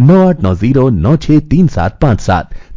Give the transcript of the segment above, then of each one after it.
9890963757।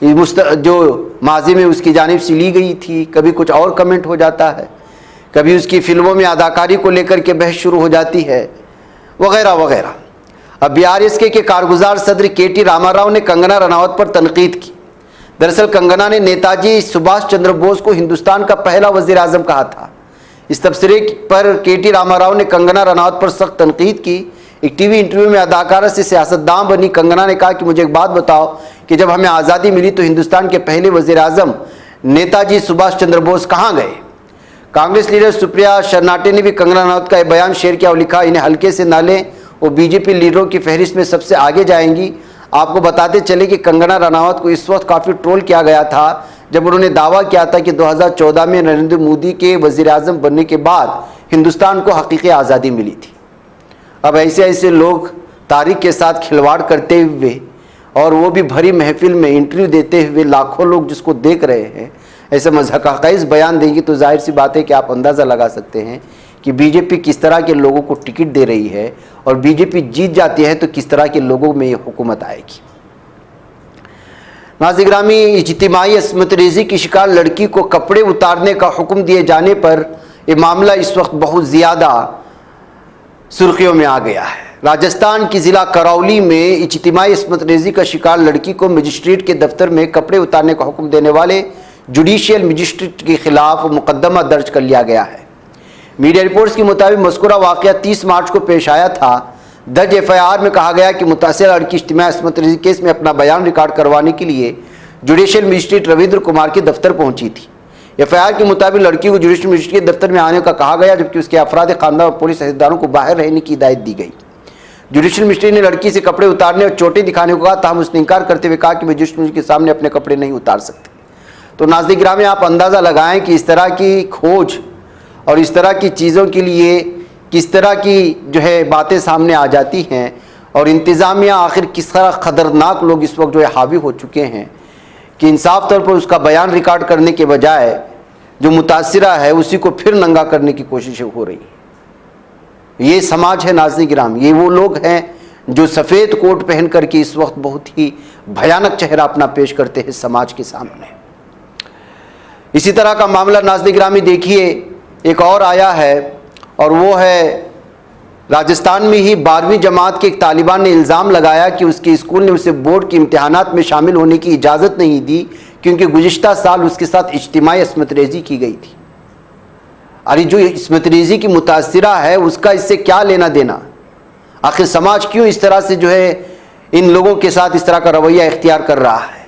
جو ماضی میں اس کی جانب سے لی گئی تھی، کبھی کچھ اور کمنٹ ہو جاتا ہے، کبھی اس کی فلموں میں اداکاری کو لے کر کے بحث شروع ہو جاتی ہے، وغیرہ وغیرہ۔ اب BRSK کے کارگزار صدر KT راما راؤ نے کنگنا رناوت پر تنقید کی۔ دراصل کنگنا نے نیتاجی سبھاش چندر بوس کو ہندوستان کا پہلا وزیر اعظم کہا تھا۔ اس تبصرے پر KT راما راؤ نے کنگنا رناوت پر سخت تنقید کی۔ ایک ٹی وی انٹرویو میں اداکارہ سے سیاستداں بنی کنگنا نے کہا کہ مجھے ایک بات بتاؤ کہ جب ہمیں آزادی ملی تو ہندوستان کے پہلے وزیر اعظم نیتاجی سبھاش چندر بوس کہاں گئے؟ کانگریس لیڈر سپریا شرناٹے نے بھی کنگنا رناوت کا ایک بیان شیئر کیا اور لکھا، انہیں ہلکے سے نہ لیں، وہ BJP لیڈروں کی فہرست میں سب سے آگے جائیں گی۔ آپ کو بتاتے چلے کہ کنگنا رناوت کو اس وقت کافی ٹرول کیا گیا تھا جب انہوں نے دعویٰ کیا تھا کہ 2014 میں نریندر مودی کے وزیر اعظم بننے کے بعد ہندوستان کو حقیقی آزادی ملی تھی۔ اب ایسے لوگ تاریخ کے ساتھ کھلواڑ کرتے ہوئے اور وہ بھی بھری محفل میں انٹرویو دیتے ہوئے لاکھوں لوگ جس کو دیکھ رہے ہیں ایسے مضحکہ بیان دیں گے تو ظاہر سی بات ہے کہ آپ اندازہ لگا سکتے ہیں کہ BJP کس طرح کے لوگوں کو ٹکٹ دے رہی ہے، اور BJP جیت جاتی ہے تو کس طرح کے لوگوں میں یہ حکومت آئے گی۔ ناظرین گرامی، اجتماعی عصمت ریزی کی شکار لڑکی کو کپڑے اتارنے کا حکم دیے جانے پر یہ معاملہ اس وقت بہت زیادہ سرخیوں میں آ گیا ہے۔ راجستھان کی ضلع کراولی میں اجتماعی عصمت ریزی کا شکار لڑکی کو مجسٹریٹ کے دفتر میں کپڑے اتارنے کا حکم دینے والے جوڈیشل مجسٹریٹ کے خلاف مقدمہ درج کر لیا گیا ہے۔ میڈیا رپورٹس کے مطابق مذکورہ واقعہ 30 مارچ کو پیش آیا تھا۔ درج FIR میں کہا گیا کہ متاثرہ لڑکی اجتماعی عصمت ریزی کیس میں اپنا بیان ریکارڈ کروانے کے لیے جوڈیشل مجسٹریٹ رویندر کمار کے دفتر پہنچی تھی۔ FIR کے مطابق لڑکی کو جوڈیشل مجسٹریٹ کے دفتر میں آنے کا کہا گیا جبکہ اس کے افراد خاندان اور پولیس عہدیداروں کو باہر رہنے کی ہدایت دی گئی۔ جوڈیشل مجسٹریٹ نے لڑکی سے کپڑے اتارنے اور چوٹیں دکھانے کو کہا، تاہم اس نے انکار کرتے ہوئے کہا کہ میں جوڈیشل مجسٹریٹ کے سامنے اپنے کپڑے نہیں اتار سکتے۔ تو ناظرین گرامی، آپ اندازہ لگائیں کہ اس طرح کی کھوج اور اس طرح کی چیزوں کے لیے کس طرح کی باتیں سامنے آ جاتی ہیں، اور انتظامیہ آخر کس طرح خطرناک لوگ اس وقت حاوی ہو چکے ہیں کہ انصاف طور پر اس کا بیان ریکارڈ کرنے کے بجائے جو متاثرہ ہے اسی کو پھر ننگا کرنے کی کوششیں ہو رہی ہیں۔ یہ سماج ہے ناظرین گرامی، یہ وہ لوگ ہیں جو سفید کوٹ پہن کر کے اس وقت بہت ہی بھیانک چہرہ اپنا پیش کرتے ہیں سماج کے سامنے۔ اسی طرح کا معاملہ ناظرین گرامی دیکھیے ایک اور آیا ہے، اور وہ ہے راجستھان میں ہی 12ویں جماعت کے ایک طالبان نے الزام لگایا کہ اس کے اسکول نے اسے بورڈ کے امتحانات میں شامل ہونے کی اجازت نہیں دی کیونکہ گزشتہ سال اس کے ساتھ اجتماعی عصمت ریزی کی گئی تھی۔ ارے جو عصمت ریزی کی متاثرہ ہے اس کا اس سے کیا لینا دینا؟ آخر سماج کیوں اس طرح سے ان لوگوں کے ساتھ اس طرح کا رویہ اختیار کر رہا ہے؟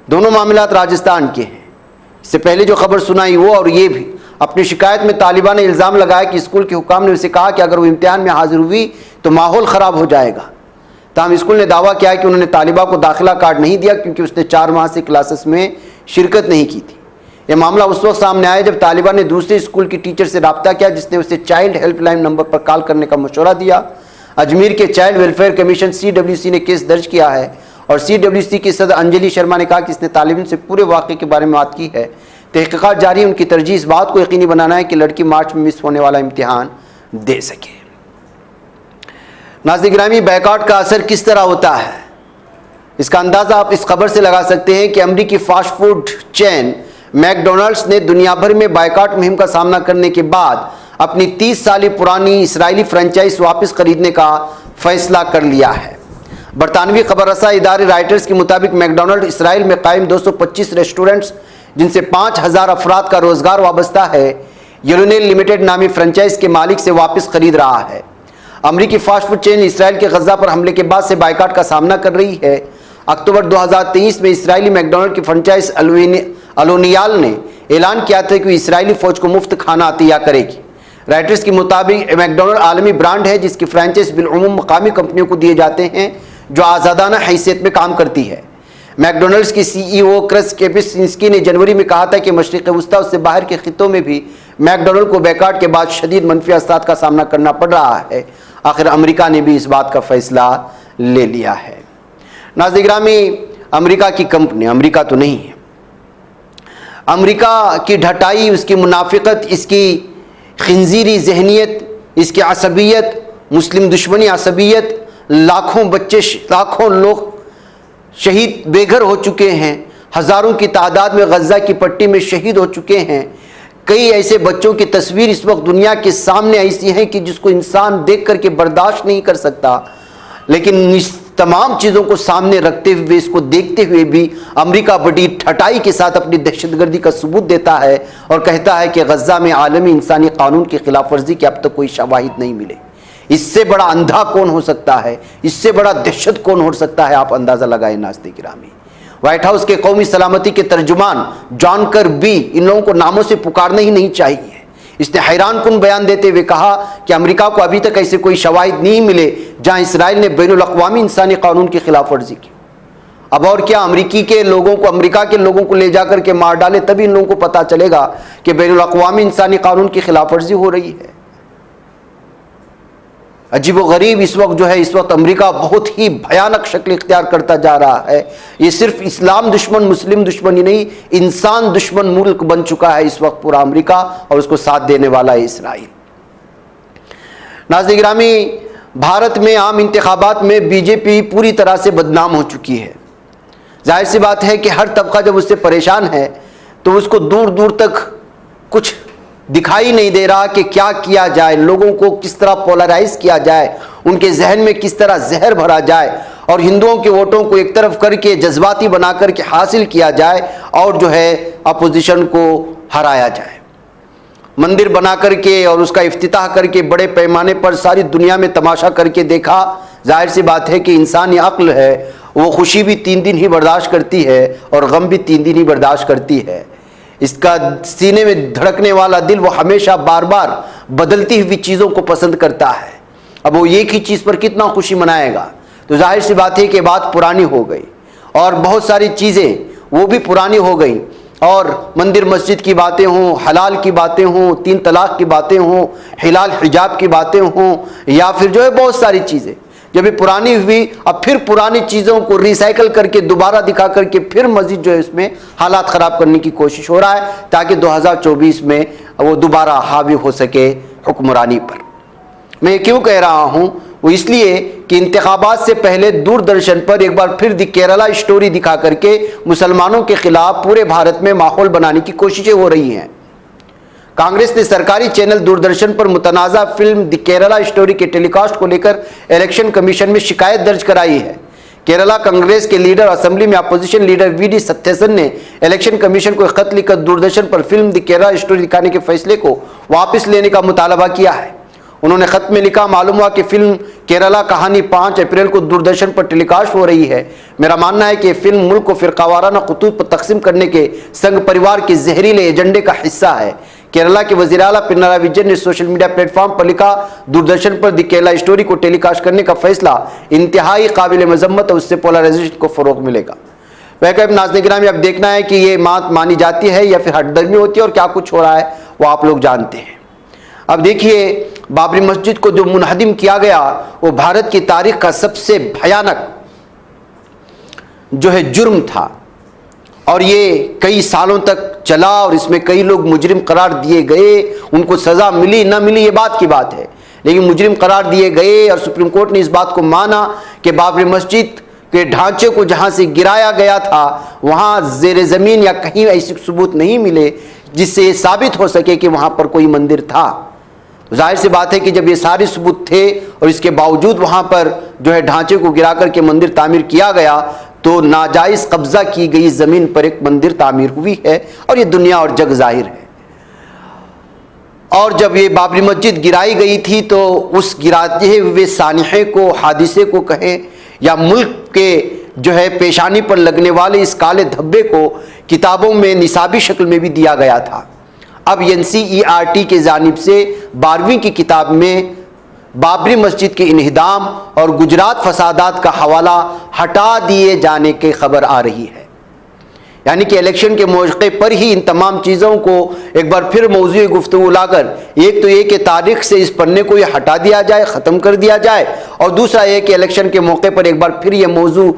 دونوں معاملات راجستھان کے ہیں۔ اس سے پہلے جو خبر سنائی وہ اور یہ بھی، اپنی شکایت میں طالبان نے الزام لگایا کہ اسکول کے حکام نے اسے کہا کہ اگر وہ امتحان میں حاضر ہوئی تو ماحول خراب ہو جائے گا۔ تاہم اسکول نے دعویٰ کیا کہ انہوں نے طالبہ کو داخلہ کارڈ نہیں دیا کیونکہ اس نے 4 ماہ سے کلاسز میں شرکت نہیں کی تھی۔ یہ معاملہ اس وقت سامنے آیا جب طالبہ نے دوسرے اسکول کی ٹیچر سے رابطہ کیا جس نے اسے چائلڈ ہیلپ لائن نمبر پر کال کرنے کا مشورہ دیا۔ اجمیر کے چائلڈ ویلفیئر کمیشن CWC نے کیس درج کیا ہے، اور CWC کی صدر انجلی شرما نے کہا کہ اس نے طالبان سے پورے واقعے کے بارے میں بات کی ہے۔ تحقیقات جاری ہیں، ان کی ترجیح اس بات کو یقینی بنانا ہے کہ لڑکی مارچ میں مس ہونے والا امتحان دے سکے۔ ناظرین گرامی، بائیکاٹ کا اثر کس طرح ہوتا ہے اس کا اندازہ آپ اس خبر سے لگا سکتے ہیں کہ امریکی fast food chain McDonald's نے دنیا بھر میں بائیکاٹ مہم کا سامنا کرنے کے بعد اپنی 30 سال پرانی اسرائیلی فرنچائز واپس خریدنے کا فیصلہ کر لیا ہے۔ برطانوی خبر رساں ادارے رائٹرز کے مطابق میک ڈونلڈ اسرائیل میں قائم 225 ریسٹورنٹس جن سے 5000 افراد کا روزگار وابستہ ہے، یلونیل لمیٹڈ نامی فرنچائز کے مالک سے واپس خرید رہا ہے۔ امریکی فاسٹ فوڈ چین اسرائیل کے غزہ پر حملے کے بعد سے بائیکاٹ کا سامنا کر رہی ہے۔ اکتوبر 2023 میں اسرائیلی میک ڈونلڈ کی فرنچائز الونیال نے اعلان کیا تھا کہ وہ اسرائیلی فوج کو مفت کھانا عطیہ کرے گی۔ رائٹرز کے مطابق میک ڈونلڈ عالمی برانڈ ہے جس کی فرنچائز بالعموم مقامی کمپنیوں کو دیے جاتے ہیں جو آزادانہ حیثیت میں کام کرتی ہے۔ میک ڈونلڈز کی CEO کرس کیپسنسکی نے جنوری میں کہا تھا کہ مشرق وسطیٰ اس سے باہر کے خطوں میں بھی میک ڈونلڈ کو بائیکاٹ کے بعد شدید منفی اثرات کا سامنا کرنا پڑ رہا ہے۔ آخر امریکہ نے بھی اس بات کا فیصلہ لے لیا ہے۔ ناظرین گرامی، امریکہ کی کمپنی، امریکہ تو نہیں ہے، امریکہ کی ڈھٹائی، اس کی منافقت، اس کی خنزیری ذہنیت، اس کی عصبیت، مسلم دشمنی عصبیت، لاکھوں بچے، لاکھوں لوگ شہید بے گھر ہو چکے ہیں، ہزاروں کی تعداد میں غزہ کی پٹی میں شہید ہو چکے ہیں، کئی ایسے بچوں کی تصویر اس وقت دنیا کے سامنے ایسی ہیں کہ جس کو انسان دیکھ کر کے برداشت نہیں کر سکتا، لیکن اس تمام چیزوں کو سامنے رکھتے ہوئے، اس کو دیکھتے ہوئے بھی امریکہ بڑی ٹھٹائی کے ساتھ اپنی دہشت گردی کا ثبوت دیتا ہے اور کہتا ہے کہ غزہ میں عالمی انسانی قانون کی خلاف ورزی کے اب تک کوئی شواہد نہیں ملے۔ اس سے بڑا اندھا کون ہو سکتا ہے، اس سے بڑا دہشت کون ہو سکتا ہے، آپ اندازہ لگائیں ناظرین گرامی۔ وائٹ ہاؤس کے قومی سلامتی کے ترجمان جان کربی ان لوگوں کو ناموں سے پکارنا ہی نہیں چاہیے۔ اس نے حیران کن بیان دیتے ہوئے کہا کہ امریکہ کو ابھی تک ایسے کوئی شواہد نہیں ملے جہاں اسرائیل نے بین الاقوامی انسانی قانون کی خلاف ورزی کی۔ اب اور کیا، امریکہ کے لوگوں کو لے جا کر کے مار ڈالے، تبھی ان لوگوں کو پتا چلے گا کہ بین الاقوامی انسانی قانون کی خلاف ورزی ہو رہی ہے۔ عجیب و غریب اس وقت امریکہ بہت ہی بھیانک شکل اختیار کرتا جا رہا ہے۔ یہ صرف اسلام دشمن، مسلم دشمن ہی نہیں، انسان دشمن ملک بن چکا ہے اس وقت پورا امریکہ، اور اس کو ساتھ دینے والا ہے اسرائیل۔ ناظرین گرامی، بھارت میں عام انتخابات میں بی جے پی پوری طرح سے بدنام ہو چکی ہے۔ ظاہر سی بات ہے کہ ہر طبقہ جب اس سے پریشان ہے تو اس کو دور دور تک کچھ دکھائی نہیں دے رہا کہ کیا کیا جائے، لوگوں کو کس طرح پولرائز کیا جائے، ان کے ذہن میں کس طرح زہر بھرا جائے اور ہندوؤں کے ووٹوں کو ایک طرف کر کے جذباتی بنا کر کے حاصل کیا جائے اور اپوزیشن کو ہرایا جائے۔ مندر بنا کر کے اور اس کا افتتاح کر کے بڑے پیمانے پر ساری دنیا میں تماشا کر کے دیکھا۔ ظاہر سی بات ہے کہ انسانی عقل ہے وہ خوشی بھی 3 دن ہی برداشت کرتی ہے اور غم بھی 3 دن ہی برداشت کرتی ہے۔ اس کا سینے میں دھڑکنے والا دل وہ ہمیشہ بار بار بدلتی ہوئی چیزوں کو پسند کرتا ہے۔ اب وہ ایک ہی چیز پر کتنا خوشی منائے گا؟ تو ظاہر سی بات ہے کہ بات پرانی ہو گئی اور بہت ساری چیزیں وہ بھی پرانی ہو گئیں، اور مندر مسجد کی باتیں ہوں، حلال کی باتیں ہوں، 3 طلاق کی باتیں ہوں، حلال حجاب کی باتیں ہوں، یا پھر بہت ساری چیزیں جب یہ پرانی ہوئی، اب پھر پرانی چیزوں کو ریسائیکل کر کے دوبارہ دکھا کر کے پھر مزید اس میں حالات خراب کرنے کی کوشش ہو رہا ہے تاکہ 2024 میں وہ دوبارہ حاوی ہو سکے حکمرانی پر۔ میں یہ کیوں کہہ رہا ہوں؟ وہ اس لیے کہ انتخابات سے پہلے دوردرشن پر ایک بار پھر دی کیرلا اسٹوری دکھا کر کے مسلمانوں کے خلاف پورے بھارت میں ماحول بنانے کی کوششیں ہو رہی ہیں۔ کانگریس نے سرکاری چینل دوردرشن پر متنازع فلم دی کیرلا اسٹوری کے ٹیلی کاسٹ کو لے کر الیکشن کمیشن میں شکایت درج کرائی ہے۔ کیرلا کانگریس کے لیڈر اسمبلی میں اپوزیشن لیڈر وی ڈی ستھیسن نے الیکشن کمیشن کو ایک خط لکھ کر دوردرشن پر فلم دی کیرلا اسٹوری دکھانے کے فیصلے کو واپس لینے کا مطالبہ کیا ہے۔ انہوں نے خط میں لکھا، معلوم ہوا کہ فلم کیرلا کہانی 5 اپریل کو دوردرشن پر ٹیلی کاسٹ ہو رہی ہے۔ میرا ماننا ہے کہ یہ فلم ملک کو فرقہ وارانہ خطوط پر تقسیم کرنے کے سنگ پریوار کے زہریلے ایجنڈے کا حصہ ہے۔ کیرلا کے وزیر اعلیٰ پنارا وجین نے سوشل میڈیا پلیٹ فارم پر لکھا، دوردرشن پر دی کیرلا اسٹوری کو ٹیلی کاسٹ کرنے کا فیصلہ انتہائی قابل مذمت اور اس سے پولرائزیشن کو فروغ ملے گا۔ ناظرین گرامی، اب دیکھنا ہے کہ یہ بات مانی جاتی ہے یا پھر ہٹ درمی ہوتی ہے اور کیا کچھ ہو رہا ہے وہ آپ لوگ جانتے ہیں۔ اب دیکھیے، بابری مسجد کو جو منہدم کیا گیا وہ بھارت کی تاریخ کا سب سے بھیانک جرم تھا، اور یہ کئی سالوں تک چلا اور اس میں کئی لوگ مجرم قرار دیے گئے، ان کو سزا ملی نہ ملی یہ بات کی بات ہے، لیکن مجرم قرار دیے گئے اور سپریم کورٹ نے اس بات کو مانا کہ بابری مسجد کے ڈھانچے کو جہاں سے گرایا گیا تھا وہاں زیر زمین یا کہیں ایسے ثبوت نہیں ملے جس سے یہ ثابت ہو سکے کہ وہاں پر کوئی مندر تھا۔ ظاہر سی بات ہے کہ جب یہ سارے ثبوت تھے اور اس کے باوجود وہاں پر ڈھانچے کو گرا کر کے مندر تعمیر کیا گیا تو ناجائز قبضہ کی گئی زمین پر ایک مندر تعمیر ہوئی ہے، اور یہ دنیا اور جگ ظاہر ہے۔ اور جب یہ بابری مسجد گرائی گئی تھی تو اس گراتے ہوئے سانحے کو، حادثے کو کہیں یا ملک کے پیشانی پر لگنے والے اس کالے دھبے کو کتابوں میں نصابی شکل میں بھی دیا گیا تھا۔ اب NCERT کے جانب سے 12ویں کی کتاب میں بابری مسجد کے انہدام اور گجرات فسادات کا حوالہ ہٹا دیے جانے کی خبر آ رہی ہے، یعنی کہ الیکشن کے موقع پر ہی ان تمام چیزوں کو ایک بار پھر موضوع گفتگو لا کر ایک تو یہ کہ تاریخ سے اس پڑھنے کو یہ ہٹا دیا جائے، ختم کر دیا جائے، اور دوسرا یہ کہ الیکشن کے موقع پر ایک بار پھر یہ موضوع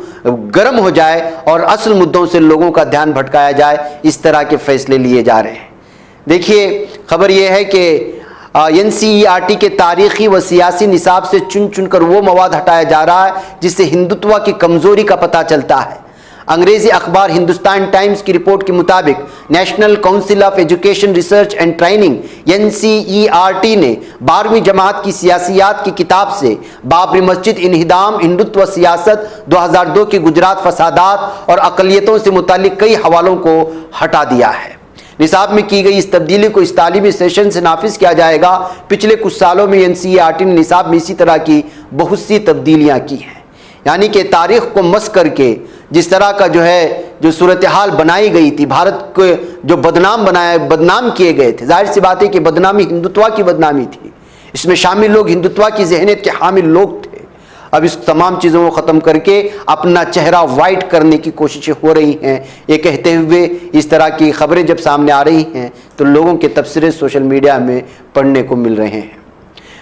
گرم ہو جائے اور اصل مدوں سے لوگوں کا دھیان بھٹکایا جائے۔ اس طرح کے فیصلے لیے جا رہے ہیں۔ دیکھیے، خبر یہ ہے کہ NCERT کے تاریخی و سیاسی نصاب سے چن کر وہ مواد ہٹایا جا رہا ہے جس سے ہندوتوا کی کمزوری کا پتہ چلتا ہے۔ انگریزی اخبار ہندوستان ٹائمز کی رپورٹ کے مطابق national council of education research and training NCERT نے 12ویں جماعت کی سیاسیات کی کتاب سے بابری مسجد انہدام، ہندوتو سیاست، 2002 کے گجرات فسادات اور اقلیتوں سے متعلق کئی حوالوں کو ہٹا دیا ہے۔ نصاب میں کی گئی اس تبدیلی کو اس تعلیمی سیشن سے نافذ کیا جائے گا۔ پچھلے کچھ سالوں میں NCERT نے نصاب میں اسی طرح کی بہت سی تبدیلیاں کی ہیں، یعنی کہ تاریخ کو مس کر کے جس طرح کا جو صورتحال بنائی گئی تھی، بھارت کو جو بدنام کیے گئے تھے، ظاہر سی بات ہے کہ بدنامی ہندوتوا کی بدنامی تھی، اس میں شامل لوگ ہندوتوا کی ذہنیت کے حامل لوگ تھے۔ اب اس تمام چیزوں کو ختم کر کے اپنا چہرہ وائٹ کرنے کی کوششیں ہو رہی ہیں، یہ کہتے ہوئے اس طرح کی خبریں جب سامنے آ رہی ہیں تو لوگوں کے تبصرے سوشل میڈیا میں پڑھنے کو مل رہے ہیں۔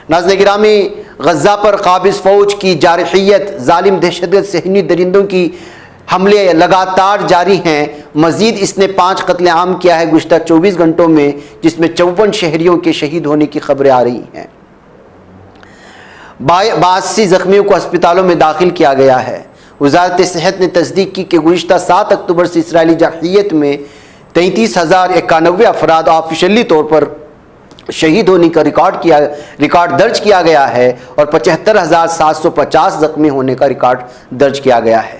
ناظرین گرامی، غزہ پر قابض فوج کی جارحیت، ظالم دہشتگرد صہیونی درندوں کی حملے لگاتار جاری ہیں۔ مزید اس نے 5 قتل عام کیا ہے گزشتہ 24 گھنٹوں میں، جس میں 54 شہریوں کے شہید ہونے کی خبریں آ رہی ہیں۔ 82 زخمیوں کو ہسپتالوں میں داخل کیا گیا ہے۔ وزارت صحت نے تصدیق کی کہ گزشتہ 7 اکتوبر سے اسرائیلی جارحیت میں 33,091 افراد آفیشلی طور پر شہید ہونے کا ریکارڈ درج کیا گیا ہے اور 75,750 زخمی ہونے کا ریکارڈ درج کیا گیا ہے۔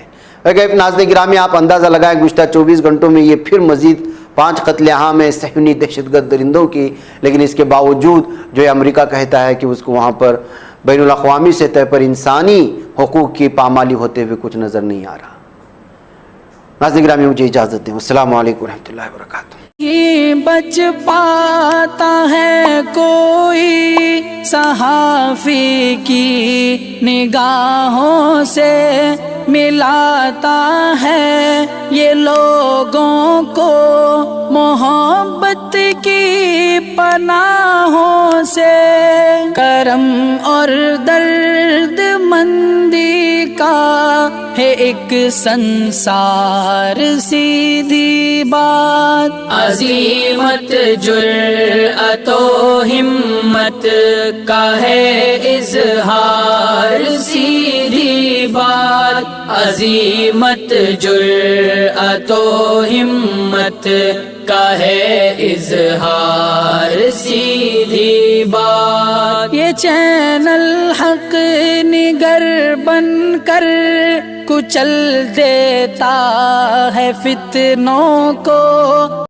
ناظرین گرامی، آپ اندازہ لگائیں گزشتہ 24 گھنٹوں میں یہ پھر مزید 5 قتل عام ہیں صہیونی دہشت گرد درندوں کی، لیکن اس کے باوجود جو امریکہ کہتا ہے کہ اس کو وہاں پر بین الاقوامی سطح پر انسانی حقوق کی پامالی ہوتے ہوئے کچھ نظر نہیں آ رہا۔ ناظرین گرامی، مجھے اجازت دیں۔ السلام علیکم ورحمۃ اللہ وبرکاتہ۔ بچ پاتا ہے کوئی صحافی کی نگاہوں سے، ملاتا ہے یہ لوگوں کو محبت کی پناہوں سے، کرم اور درد مندی کا ہے ایک سنسار سیدھی بات، عزیمت جرأت و ہمت کا ہے اظہار سیدھی بات، عزیمت جرأت و ہمت کا ہے اظہار سیدھی بات۔ یہ چینل حق نگر بن کر کچل دیتا ہے فتنوں کو،